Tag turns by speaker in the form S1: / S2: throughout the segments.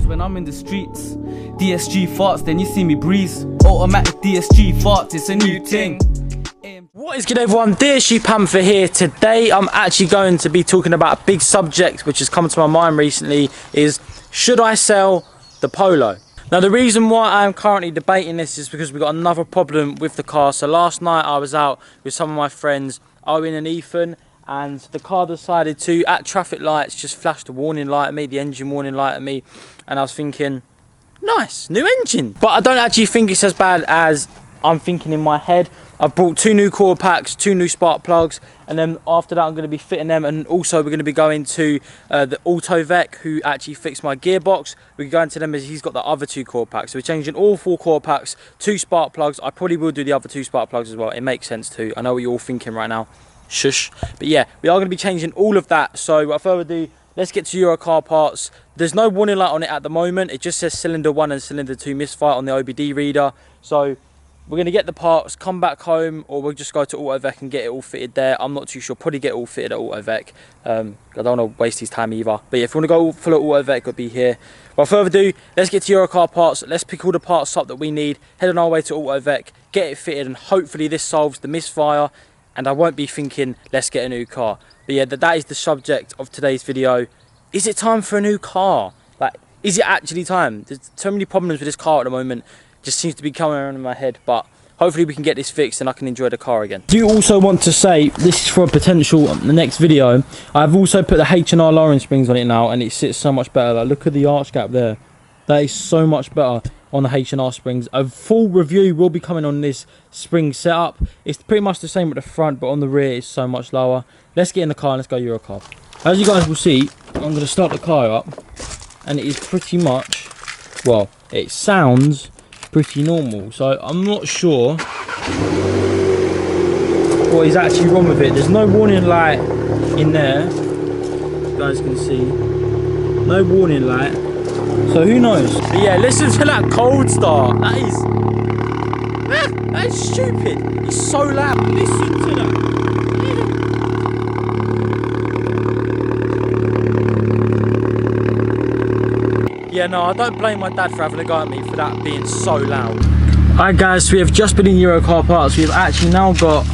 S1: when I'm in the streets. DSG farts, then you see me breeze. Automatic DSG farts, it's a new thing.
S2: What is good, everyone? DSG Panther here. Today I'm actually going to be talking about a big subject which has come to my mind recently, is should I sell the Polo? Now the reason why I'm currently debating this is because we've got another problem with the car. So last night I was out with some of my friends, Owen and Ethan, and the car decided to, at traffic lights, just flash the warning light at me, the engine warning light at me, and I was thinking, nice, new engine. But I don't actually think it's as bad as I'm thinking in my head. I've brought 2 new core packs, 2 new spark plugs, and then after that I'm going to be fitting them, and also we're going to be going to the AUTOVEK, who actually fixed my gearbox. We're going to them as he's got the other 2 core packs. So we're changing all 4 core packs, 2 spark plugs. I probably will do the other 2 spark plugs as well. It makes sense too. I know what you're all thinking right now. Shush. But yeah, we are going to be changing all of that. So without further ado, let's get to Euro car parts. There's no warning light on it at the moment. It just says cylinder 1 and cylinder 2 Misfire on the OBD reader. So we're going to get the parts, come back home, or we'll just go to AUTOVEK and get it all fitted there. I'm not too sure. Probably get it all fitted at AUTOVEK. I don't want to waste his time either. But yeah, if you want to go full at AUTOVEK, it'll be here. Without further ado, let's get to Euro car parts. Let's pick all the parts up that we need, head on our way to AUTOVEK, get it fitted, and hopefully this solves the Misfire. And I won't be thinking, let's get a new car. But yeah, that is the subject of today's video. Is it time for a new car? Like, is it actually time? There's so many problems with this car at the moment. Just seems to be coming around in my head, but hopefully we can get this fixed and I can enjoy the car again. Do you also want to say, this is for a potential the next video, I've also put the H&R lowering springs on it now, and it sits so much better. Like, look at the arch gap there. That is so much better on the H&R springs. A full review will be coming on this spring setup. It's pretty much the same at the front, but on the rear it's so much lower. Let's get in the car and let's go Euro car. As you guys will see, I'm going to start the car up, and it is pretty much, well, it sounds pretty normal. So I'm not sure what is actually wrong with it. There's no warning light in there, you guys can see. No warning light. So who knows? But yeah, listen to that cold start. That is stupid. It's so loud. Listen to that. Yeah, no, I don't blame my dad for having a go at me for that being so loud. Alright guys, so we have just been in Euro car parts. We've actually now got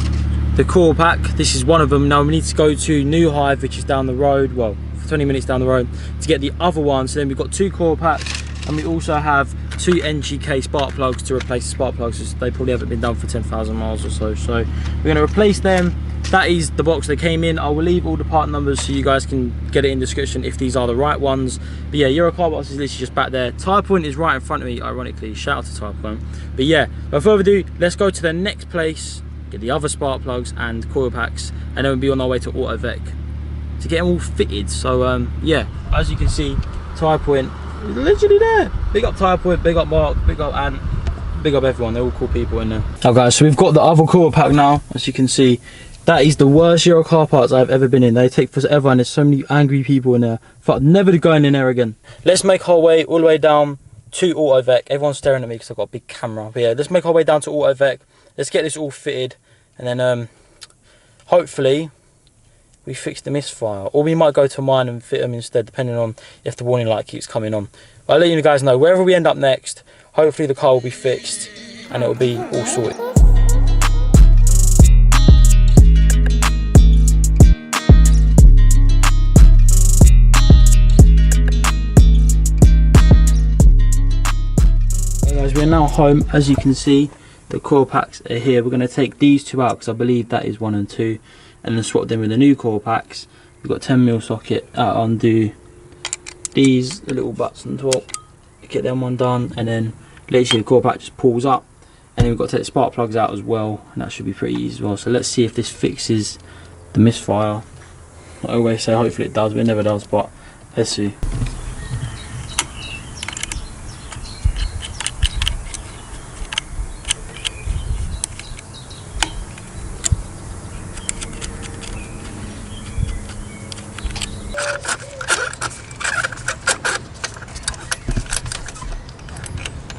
S2: the core pack. This is one of them. Now we need to go to New Hive, which is down the road, well, 20 minutes down the road, to get the other one. So then we've got 2 core packs, and we also have 2 NGK spark plugs to replace the spark plugs, because they probably haven't been done for 10,000 miles or so. So we're going to replace them. That is the box they came in. I will leave all the part numbers so you guys can get it in the description if these are the right ones. But yeah, Euro car box is literally just back there. Tyre Point is right in front of me, ironically. Shout out to Tyre Point. But yeah, without further ado, let's go to the next place, get the other spark plugs and coil packs, and then we'll be on our way to AUTOVEK to get them all fitted. So yeah, as you can see, Tyre Point is literally there. Big up Tyre Point, big up Mark, big up Ant, big up everyone. They're all cool people in there. Oh guys, so we've got the other coil pack now. As you can see, that is the worst Euro car parts I've ever been in. They take forever, and there's so many angry people in there. Fuck, never going in there again. Let's make our way all the way down to AUTOVEK. Everyone's staring at me because I've got a big camera. But yeah, let's make our way down to AUTOVEK. Let's get this all fitted, and then hopefully we fix the Misfire. Or we might go to mine and fit them instead, depending on if the warning light keeps coming on. But I'll let you guys know, wherever we end up next, hopefully the car will be fixed and it will be all sorted. We're now home. As you can see, the coil packs are here. We're going to take these 2 out because I believe that is 1 and 2, and then swap them with the new coil packs. We've got 10mm socket, undo these little butts on top, get them one done, and then literally the coil pack just pulls up, and then we've got to take the spark plugs out as well, and that should be pretty easy as well. So let's see if this fixes the Misfire. I always say hopefully it does, but it never does, but let's see.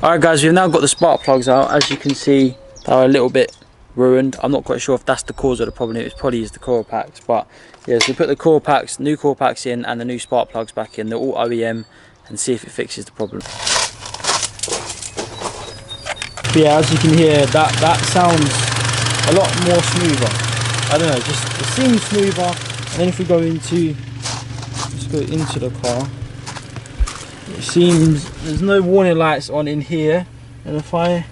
S2: Alright guys, we've now got the spark plugs out. As you can see, they're a little bit ruined. I'm not quite sure if that's the cause of the problem. It probably is the coil packs, but yeah, so we put the coil packs, new coil packs in, and the new spark plugs back in. They're all OEM. and see if it fixes the problem. But yeah, as you can hear, that sounds a lot more smoother. I don't know, it seems smoother. And then if we go into, let's go into the car, it seems there's no warning lights on in here. And if I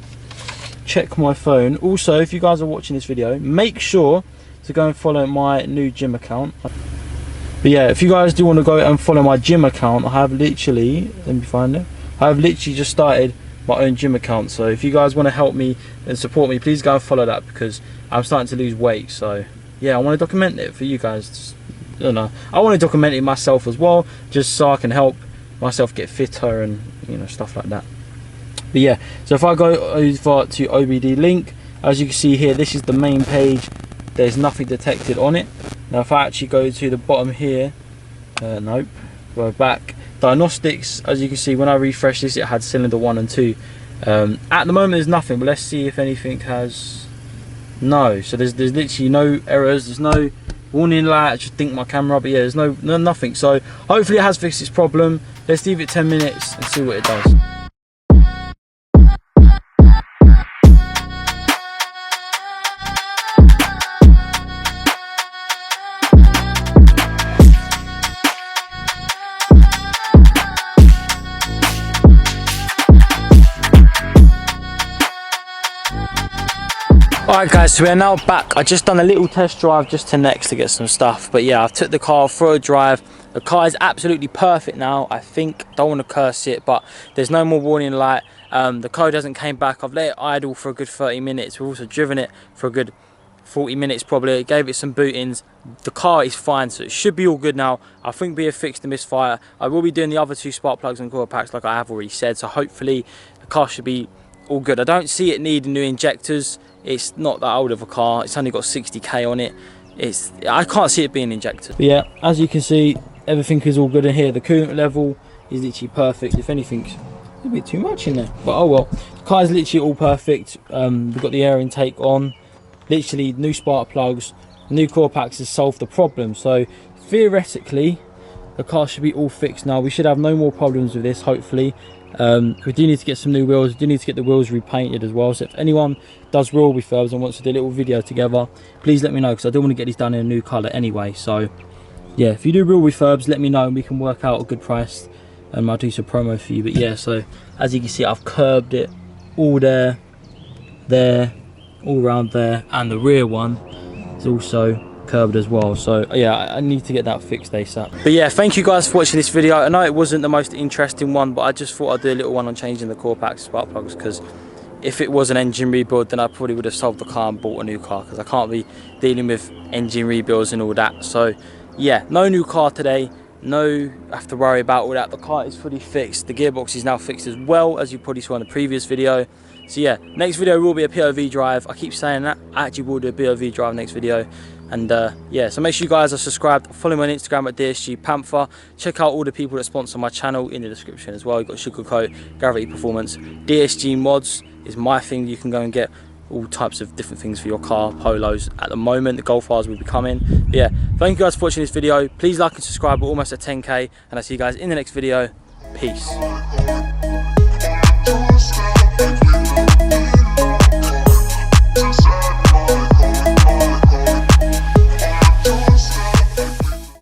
S2: check my phone, also if you guys are watching this video, make sure to go and follow my new gym account. But yeah, if you guys do want to go and follow my gym account, I have literally, let me find it, I have literally just started my own gym account. So if you guys want to help me and support me, please go and follow that, because I'm starting to lose weight. So yeah, I want to document it for you guys. I don't know, I want to document it myself as well, just so I can help myself get fitter and, you know, stuff like that. But yeah, so if I go over to OBD link, as you can see here, this is the main page. There's nothing detected on it. Now if I actually go to the bottom here, nope, go back, diagnostics, as you can see, when I refresh this, it had cylinder 1 and 2. At the moment there's nothing, but let's see if anything has. No, so there's literally no errors, there's no warning light. I just think my camera, but yeah, there's nothing. So hopefully it has fixed its problem. Let's leave it 10 minutes and see what it does. Alright guys, so we're now back. I just done a little test drive just to next to get some stuff, but yeah, I've took the car for a drive. The car is absolutely perfect now, I think. Don't want to curse it, but there's no more warning light. The code hasn't came back. I've let it idle for a good 30 minutes. We've also driven it for a good 40 minutes probably. Gave it some boot-ins. The car is fine, so it should be all good now. I think we have fixed the misfire. I will be doing the other 2 spark plugs and coil packs like I have already said, so hopefully the car should be all good. I don't see it needing new injectors. It's not that old of a car. It's only got 60k on it. I can't see it being injected. But yeah, as you can see, everything is all good in here. The coolant level is literally perfect. If anything's a bit too much in there, but oh well. The car is literally all perfect. We've got the air intake on. Literally new spark plugs, new coil packs has solved the problem. So theoretically, the car should be all fixed now. We should have no more problems with this, hopefully. We do need to get some new wheels. We do need to get the wheels repainted as well. So if anyone does real refurbs and wants to do a little video together, please let me know, because I do want to get these done in a new colour anyway. So yeah, if you do real refurbs, let me know and we can work out a good price, and I'll do some promo for you. But yeah, so as you can see, I've curbed it all there, all around there, and the rear one is also curbed as well. So yeah, I need to get that fixed ASAP. But yeah, thank you guys for watching this video. I know it wasn't the most interesting one, but I just thought I'd do a little one on changing the core packs, spark plugs, because if it was an engine rebuild, then I probably would have sold the car and bought a new car, because I can't be dealing with engine rebuilds and all that. So yeah, no new car today, no have to worry about all that. The car is fully fixed. The gearbox is now fixed as well, as you probably saw in the previous video. So yeah, next video will be a POV drive. I keep saying that. I actually will do a POV drive next video. And yeah, so make sure you guys are subscribed. Follow me on Instagram at DSG Panther. Check out all the people that sponsor my channel in the description as well. You've got Sugarcoat, Gravity Performance, DSG MODZ is my thing. You can go and get all types of different things for your car, polos. At the moment, the Golf R's will be coming. But yeah, thank you guys for watching this video. Please like and subscribe. We're almost at 10k, and I'll see you guys in the next video. Peace.